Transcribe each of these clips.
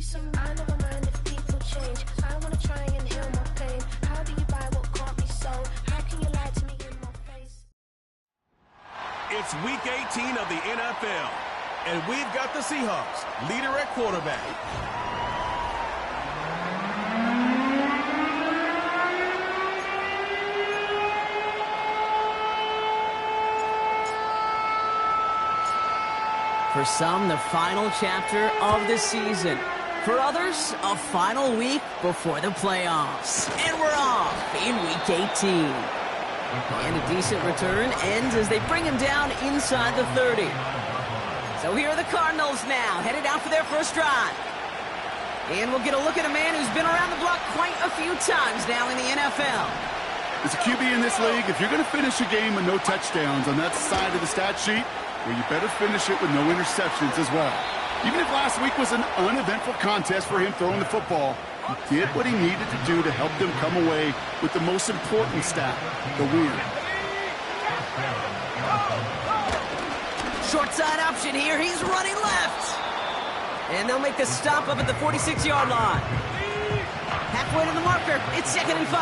I never mind if people change. I wanna try and heal my pain. How do you buy what can't be sold? How can you lie to me in my face? It's week 18 of the NFL, and we've got the Seahawks, leader at quarterback. For some, the final chapter of the season. For others, a final week before the playoffs. And we're off in week 18. And a decent return ends as they bring him down inside the 30. So here are the Cardinals now, headed out for their first drive. And we'll get a look at a man who's been around the block quite a few times now in the NFL. As a QB in this league, if you're going to finish a game with no touchdowns on that side of the stat sheet, well, you better finish it with no interceptions as well. Even if last week was an uneventful contest for him throwing the football, he did what he needed to do to help them come away with the most important stat, the win. Short side option here. He's running left. And they'll make the stop up at the 46-yard line. Halfway to the marker. It's 2nd and 5.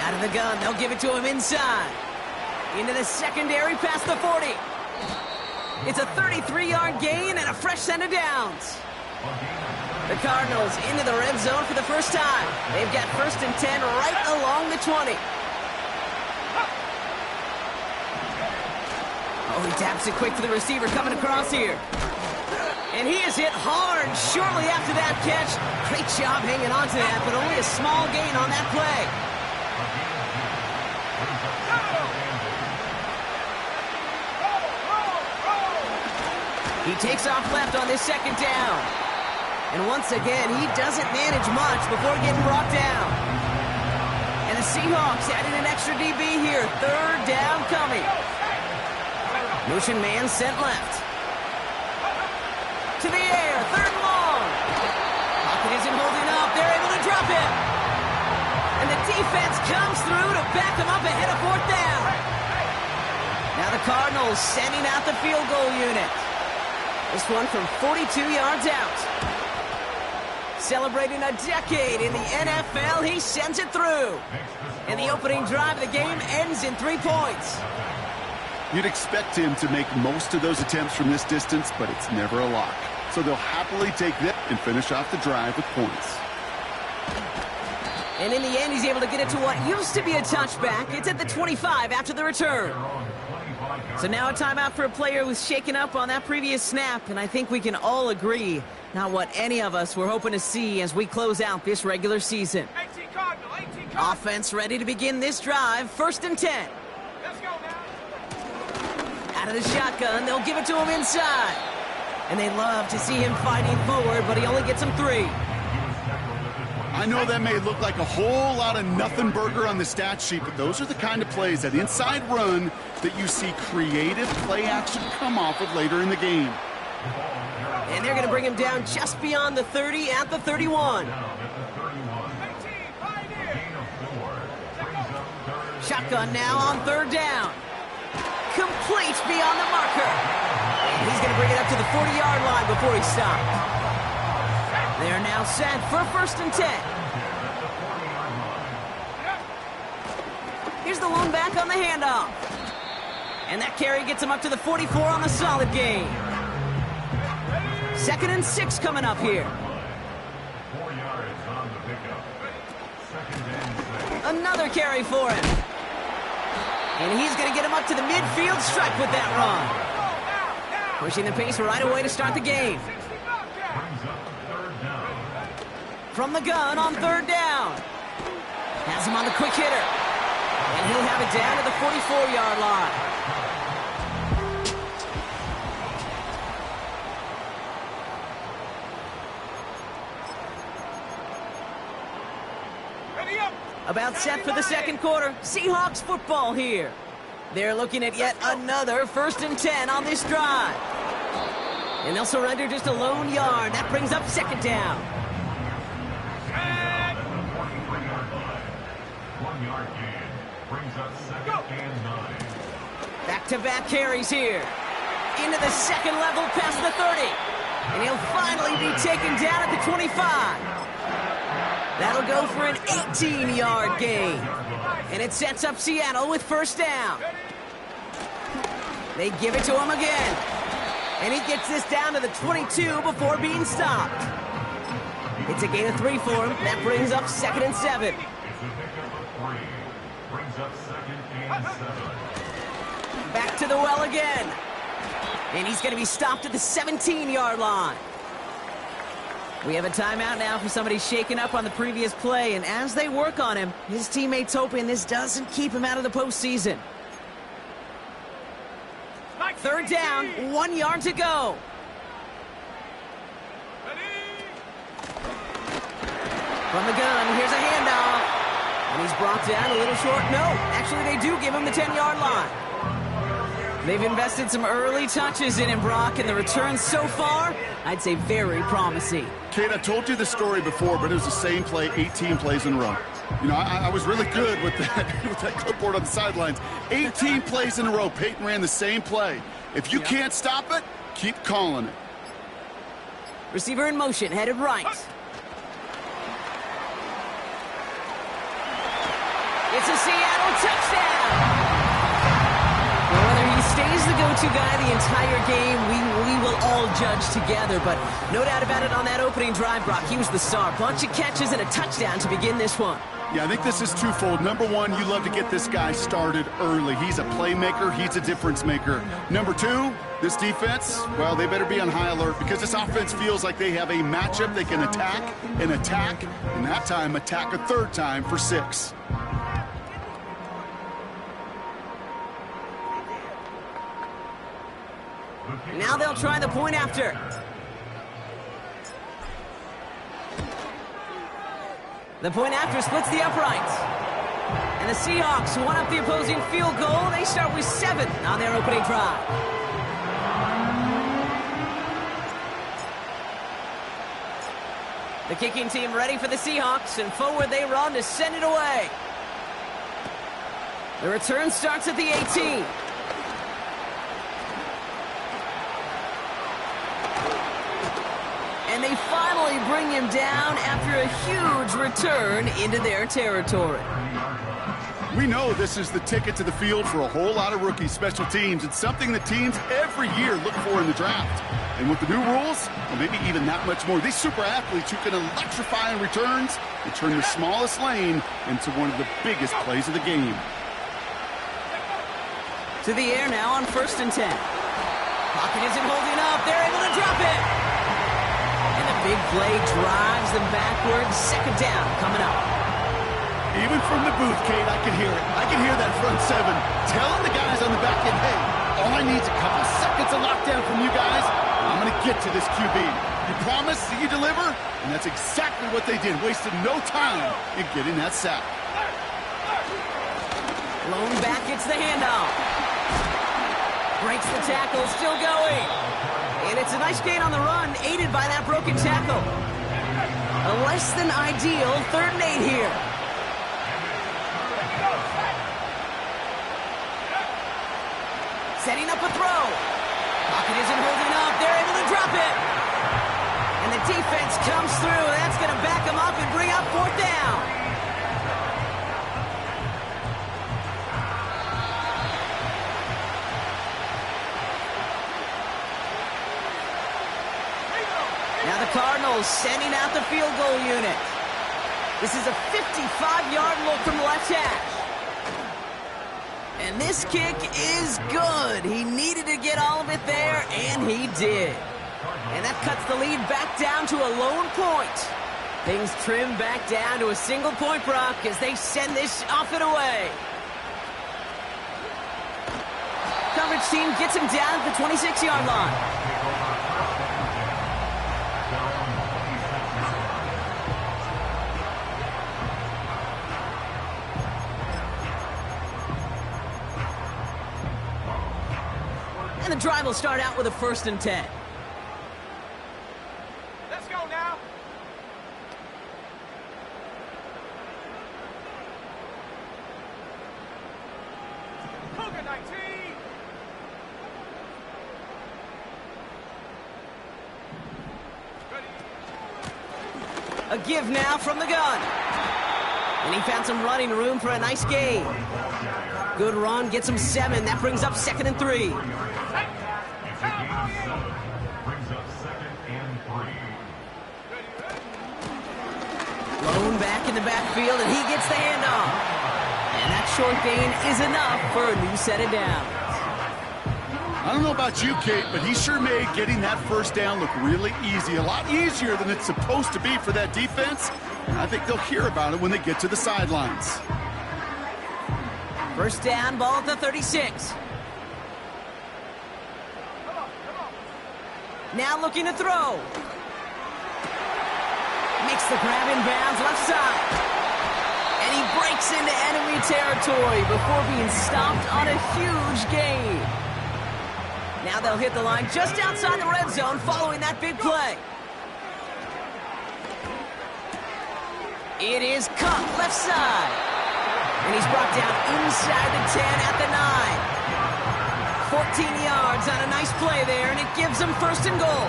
Out of the gun, they'll give it to him inside. Into the secondary, past the 40. It's a 33-yard gain and a fresh set of downs. The Cardinals into the red zone for the first time. They've got 1st and 10 right along the 20. Oh, he taps it quick for the receiver coming across here. And he is hit hard shortly after that catch. Great job hanging on to that, but only a small gain on that play. He takes off left on this 2nd down. And once again, he doesn't manage much before getting brought down. And the Seahawks adding an extra DB here. 3rd down coming. Motion man sent left. To the air, 3rd and long. Pocket isn't holding up. They're able to drop it. And the defense comes through to back them up ahead of 4th down. Now the Cardinals sending out the field goal unit. This one from 42 yards out. Celebrating a decade in the NFL, he sends it through. And the opening drive of the game ends in 3 points. You'd expect him to make most of those attempts from this distance, but it's never a lock. So they'll happily take that and finish off the drive with points. And in the end, he's able to get it to what used to be a touchback. It's at the 25 after the return. So now a timeout for a player who's shaken up on that previous snap, and I think we can all agree, not what any of us were hoping to see as we close out this regular season. 18 Cardinal, 18 Cardinal. Offense ready to begin this drive, 1st and 10. Let's go now. Out of the shotgun, they'll give it to him inside. And they love to see him fighting forward, but he only gets him 3. I know that may look like a whole lot of nothing burger on the stat sheet, but those are the kind of plays, that inside run, that you see creative play action come off of later in the game. And they're going to bring him down just beyond the 30 at the 31. Shotgun now on 3rd down. Complete beyond the marker. And he's going to bring it up to the 40-yard line before he stops. They're now set for 1st and 10. Here's the lone back on the handoff. And that carry gets him up to the 44 on the solid gain. 2nd and 6 coming up here. Another carry for him. And he's going to get him up to the midfield stripe with that run. Pushing the pace right away to start the game. From the gun on 3rd down. Has him on the quick hitter. And he'll have it down to the 44-yard line. About set for the 2nd quarter. Seahawks football here. They're looking at yet another 1st and 10 on this drive. And they'll surrender just a lone yard. That brings up 2nd down. Back-to-back carries here. Into the second level past the 30. And he'll finally be taken down at the 25. That'll go for an 18-yard gain. And it sets up Seattle with first down. They give it to him again. And he gets this down to the 22 before being stopped. It's a gain of 3 for him. That brings up 2nd and 7. Back to the well again. And he's going to be stopped at the 17-yard line. We have a timeout now for somebody shaken up on the previous play, and as they work on him, his teammates hoping this doesn't keep him out of the postseason. 3rd down, 1 yard to go. From the gun, here's a handoff. And he's brought down a little short. No, actually they do give him the 10-yard line. They've invested some early touches in him, Brock, and the returns so far, I'd say very promising. Kate, I told you this story before, but it was the same play 18 plays in a row. You know, I was really good with that, with that clipboard on the sidelines. 18 plays in a row. Peyton ran the same play. If you can't stop it, keep calling it. Receiver in motion, headed right. It's a Seattle touchdown. Well, whether he stays the go-to guy the entire game, we will all judge together. But no doubt about it on that opening drive, Brock, he was the star. Bunch of catches and a touchdown to begin this one. Yeah, I think this is twofold. Number one, you love to get this guy started early. He's a playmaker. He's a difference maker. Number two, this defense, well, they better be on high alert because this offense feels like they have a matchup they can attack, and that time attack a 3rd time for 6. Now they'll try the point after. The point after splits the uprights. And the Seahawks one up the opposing field goal. They start with 7 on their opening drive. The kicking team ready for the Seahawks, and forward they run to send it away. The return starts at the 18. And they finally bring him down after a huge return into their territory. We know this is the ticket to the field for a whole lot of rookie special teams. It's something that teams every year look for in the draft. And with the new rules, well, maybe even that much more, these super athletes who can electrify in returns and turn the smallest lane into one of the biggest plays of the game. To the air now on 1st and 10. Pocket isn't holding up. They're able to drop it. And the big play drives them backwards. 2nd down coming up. Even from the booth, Kate, I can hear it. I can hear that front 7 telling the guys on the back end, hey, all I need is a couple seconds of lockdown from you guys, and I'm going to get to this QB. You promise that you deliver? And that's exactly what they did. Wasted no time in getting that sack. Lone back gets the handoff. Breaks the tackle, still going. And it's a nice gain on the run, aided by that broken tackle. A less than ideal 3rd and 8 here. Setting up a throw. Pocket isn't holding up. They're able to drop it. And the defense comes through. That's going to back them up and bring up 4th down. Now the Cardinals sending out the field goal unit. This is a 55-yard look from left hash. And this kick is good. He needed to get all of it there, and he did. And that cuts the lead back down to a lone point. Things trim back down to a single point, Brock, as they send this off and away. Coverage team gets him down at the 26-yard line. And the drive will start out with a 1st and 10. Let's go now. Cougar 19. A give now from the gun. And he found some running room for a nice gain. Good run, gets him 7. That brings up 2nd and 3. Lone back in the backfield, and he gets the handoff. And that short gain is enough for a new set of downs. I don't know about you, Kate, but he sure made getting that first down look really easy. A lot easier than it's supposed to be for that defense. And I think they'll hear about it when they get to the sidelines. First down, ball at the 36. Now looking to throw. Makes the grab in bounds left side. And he breaks into enemy territory before being stopped on a huge gain. Now they'll hit the line just outside the red zone following that big play. It is cut left side. And he's brought down inside the 10 at the 9. 14 yards on a nice play there, and it gives him 1st and goal.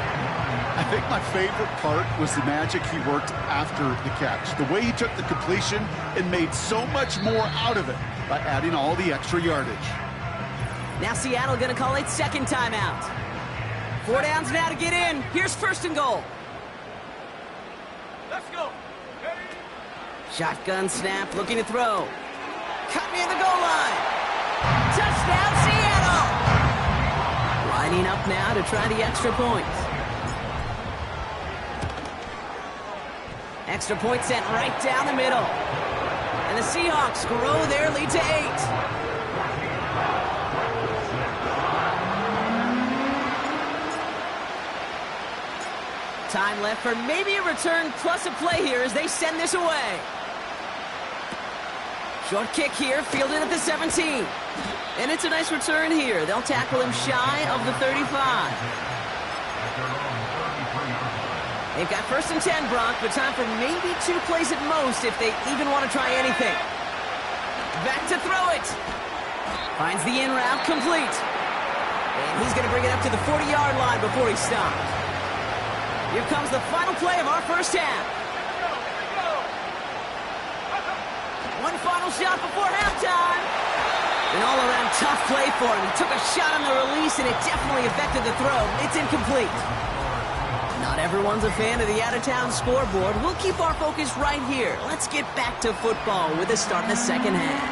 I think my favorite part was the magic he worked after the catch. The way he took the completion and made so much more out of it by adding all the extra yardage. Now Seattle going to call it 2nd timeout. 4 downs now to get in. Here's 1st and goal. Let's go. Shotgun snap, looking to throw. Cut near the goal line. Touchdown, Seattle! Lining up now to try the extra point. Extra point sent right down the middle. And the Seahawks grow their lead to 8. Time left for maybe a return plus a play here as they send this away. Short kick here, fielded at the 17. And it's a nice return here. They'll tackle him shy of the 35. They've got 1st and 10, Brock, but time for maybe 2 plays at most if they even want to try anything. Back to throw it. Finds the in route complete. And he's going to bring it up to the 40-yard line before he stops. Here comes the final play of our first half. One final shot before halftime. An all-around tough play for him. He took a shot on the release, and it definitely affected the throw. It's incomplete. Not everyone's a fan of the out-of-town scoreboard. We'll keep our focus right here. Let's get back to football with the start of the second half.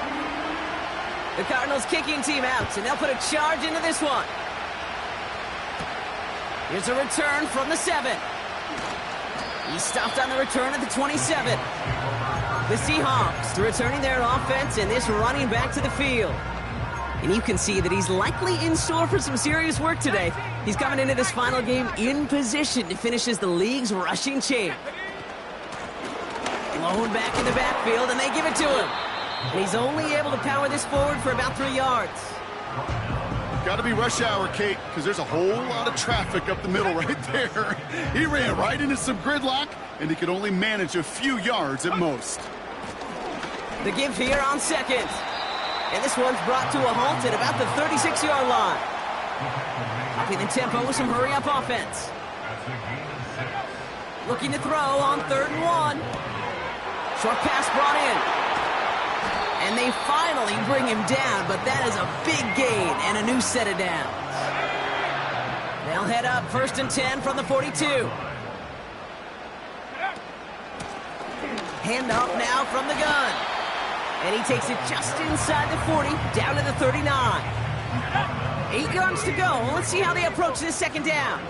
The Cardinals kicking team out, and they'll put a charge into this one. Here's a return from the 7. He stopped on the return at the 27. The Seahawks returning their offense and this running back to the field. And you can see that he's likely in store for some serious work today. He's coming into this final game in position to finish as the league's rushing champ. Lone back in the backfield, and they give it to him. And he's only able to power this forward for about 3 yards. Got to be rush hour, Kate, because there's a whole lot of traffic up the middle right there. He ran right into some gridlock, and he could only manage a few yards at most. The give here on 2nd. And this one's brought to a halt at about the 36-yard line. Upping the tempo with some hurry-up offense. Looking to throw on 3rd and 1. Short pass brought in. And they finally bring him down, but that is a big gain and a new set of downs. They'll head up 1st and 10 from the 42. Hand off now from the gun. And he takes it just inside the 40, down to the 39. 8 yards to go. Well, let's see how they approach this 2nd down.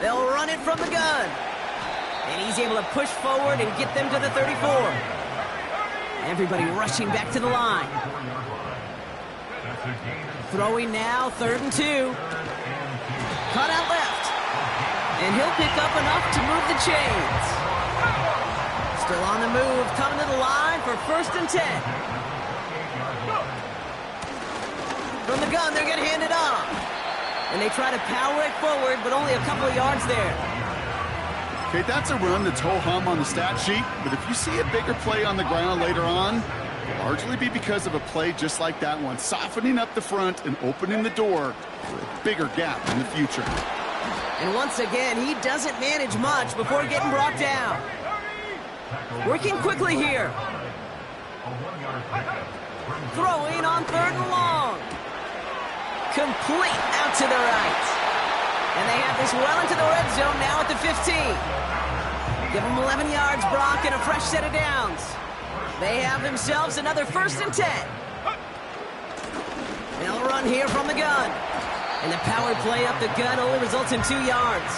They'll run it from the gun. And he's able to push forward and get them to the 34. Everybody rushing back to the line. Throwing now, 3rd and 2. Cut out left. And he'll pick up enough to move the chains. Still on the move, coming to the line for 1st and 10. From the gun, they're going to hand it off. And they try to power it forward, but only a couple of yards there. Okay, that's a run that's ho-hum on the stat sheet, but if you see a bigger play on the ground later on, it'll largely be because of a play just like that one, softening up the front and opening the door for a bigger gap in the future. And once again, he doesn't manage much before getting brought down. Working quickly here. Throwing on 3rd and long. Complete out to the right. And they have this well into the red zone now at the 15. Give them 11 yards, Brock, and a fresh set of downs. They have themselves another 1st and 10. They'll run here from the gun. And the power play up the gun only results in 2 yards.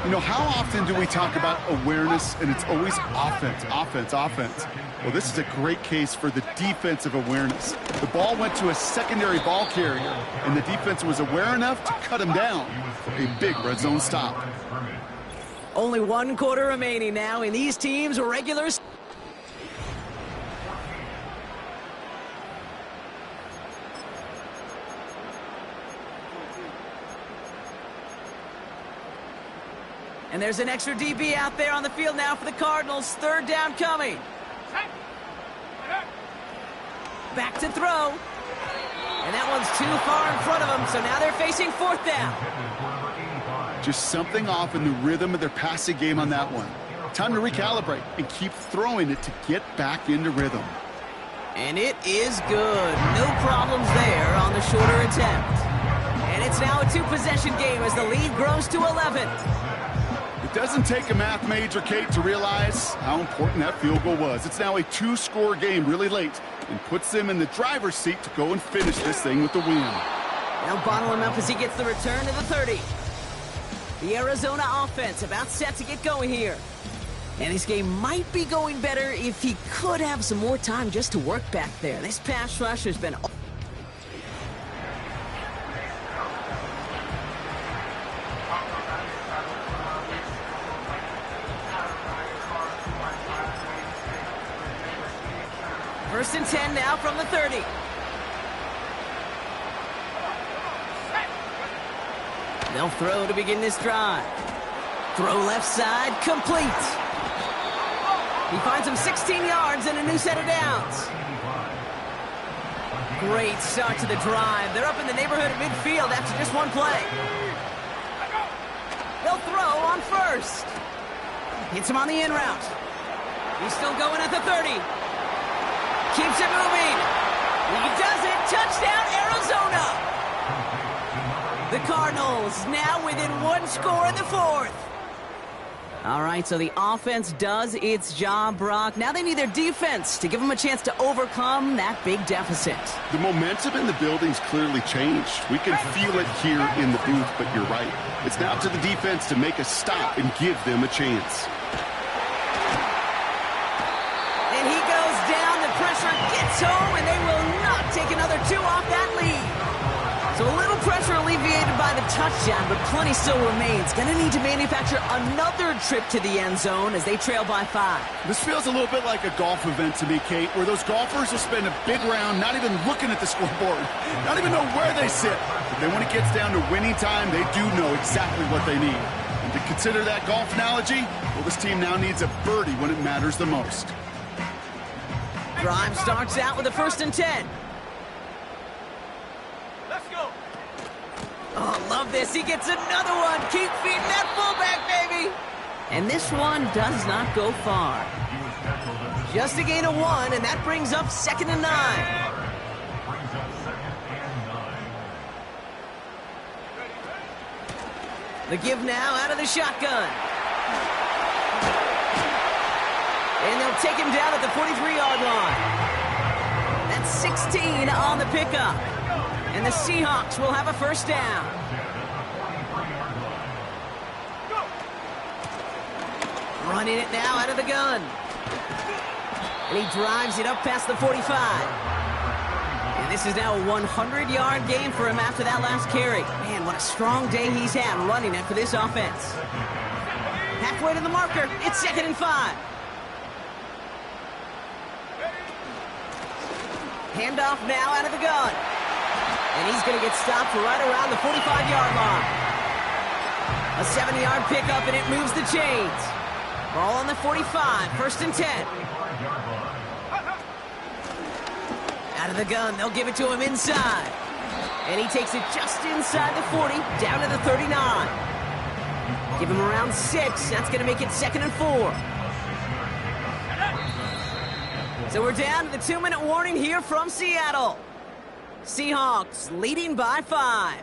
You know, how often do we talk about awareness, and it's always offense, offense, offense? Well, this is a great case for the defensive awareness. The ball went to a secondary ball carrier, and the defense was aware enough to cut him down for a big red zone stop. Only 1 quarter remaining now in these teams' regulars. And there's an extra DB out there on the field now for the Cardinals. 3rd down coming. Back to throw. And that one's too far in front of them, so now they're facing 4th down. Just something off in the rhythm of their passing game on that one. Time to recalibrate and keep throwing it to get back into rhythm. And it is good. No problems there on the shorter attempt. And it's now a 2-possession game as the lead grows to 11. It doesn't take a math major, Kate, to realize how important that field goal was. It's now a 2-score game really late and puts them in the driver's seat to go and finish this thing with the win. Now bottle him up as he gets the return to the 30. The Arizona offense about set to get going here. And this game might be going better if he could have some more time just to work back there. This pass rush has been... First and 10 now from the 30. They'll throw to begin this drive. Throw left side, complete. He finds him 16 yards and a new set of downs. Great start to the drive. They're up in the neighborhood of midfield after just 1 play. They'll throw on 1st. Hits him on the in route. He's still going at the 30. Keeps it moving. He does it. Touchdown, Arizona. The Cardinals now within 1 score in the 4th. All right, so the offense does its job, Brock. Now they need their defense to give them a chance to overcome that big deficit. The momentum in the building's clearly changed. We can feel it here in the booth, but you're right. It's now to the defense to make a stop and give them a chance. And he goes down. The pressure gets home, and they will not take another 2 off that lead. So a little pressure alleviated by the touchdown, but plenty still remains. Going to need to manufacture another trip to the end zone as they trail by 5. This feels a little bit like a golf event to me, Kate, where those golfers will spend a big round not even looking at the scoreboard, not even know where they sit. But then when it gets down to winning time, they do know exactly what they need. And to consider that golf analogy, well, this team now needs a birdie when it matters the most. Drive starts out with a 1st and 10. Let's go. Oh, love this. He gets another one. Keep feeding that fullback, baby. And this one does not go far. Just a gain of 1, and that brings up 2nd and 9. The give now out of the shotgun. And they'll take him down at the 43-yard line. That's 16 on the pickup. And the Seahawks will have a 1st down. Running it now out of the gun. And he drives it up past the 45. And this is now a 100-yard game for him after that last carry. Man, what a strong day he's had running it for this offense. Halfway to the marker. It's 2nd and 5. Handoff now out of the gun. And he's going to get stopped right around the 45-yard line. A 7-yard pickup, and it moves the chains. Ball on the 45, 1st and 10. Out of the gun, they'll give it to him inside. And he takes it just inside the 40, down to the 39. Give him around 6. That's going to make it 2nd and 4. So we're down to the 2-minute warning here from Seattle. Seahawks leading by 5.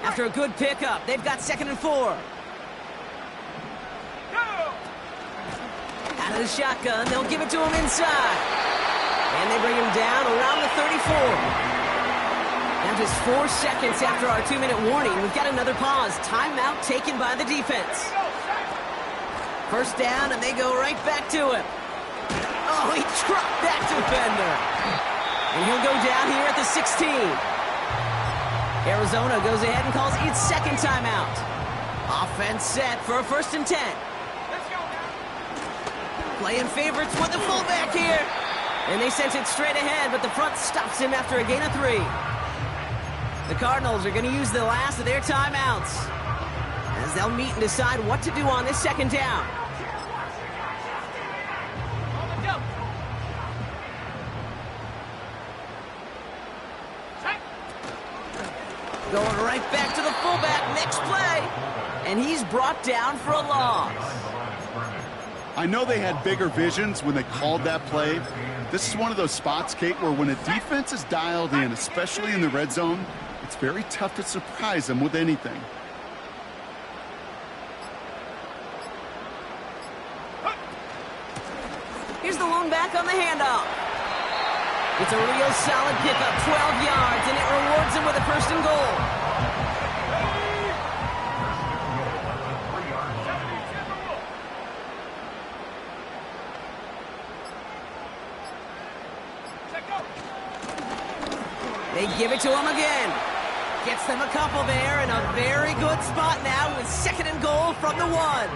After a good pickup, they've got 2nd and 4. Out of the shotgun, they'll give it to him inside. And they bring him down around the 34. Now just 4 seconds after our 2-minute warning, we've got another pause. Timeout taken by the defense. First down, and they go right back to him. Oh, he trucked that defender. And he'll go down here at the 16. Arizona goes ahead and calls its second timeout. Offense set for a 1st and 10. Playing favorites with the fullback here. And they sent it straight ahead, but the front stops him after a gain of 3. The Cardinals are going to use the last of their timeouts as they'll meet and decide what to do on this 2nd down. Going right back to the fullback, next play. And he's brought down for a loss. I know they had bigger visions when they called that play. This is one of those spots, Kate, where when a defense is dialed in, especially in the red zone, it's very tough to surprise them with anything. Here's the lone back on the handoff. It's a real solid pickup, 12 yards, and it rewards him with a 1st and goal. They give it to him again. Gets them a couple there, and a very good spot now with 2nd and goal from the 1.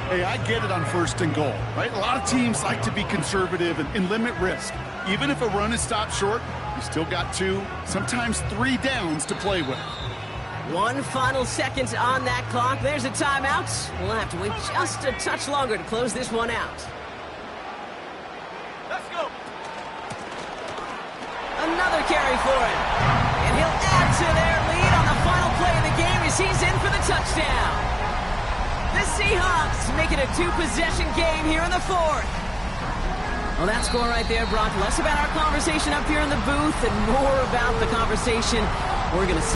Hey, I get it on 1st and goal, right? A lot of teams like to be conservative and limit risk. Even if a run is stopped short, you still got 2, sometimes 3 downs to play with. 1 final second on that clock. There's a timeout. We'll have to wait just a touch longer to close this one out. Let's go. Another carry for him. And he'll add to their lead on the final play of the game as he's in for the touchdown. The Seahawks make it a 2-possession game here in the 4th. Well, that score right there brought less about our conversation up here in the booth and more about the conversation we're going to see.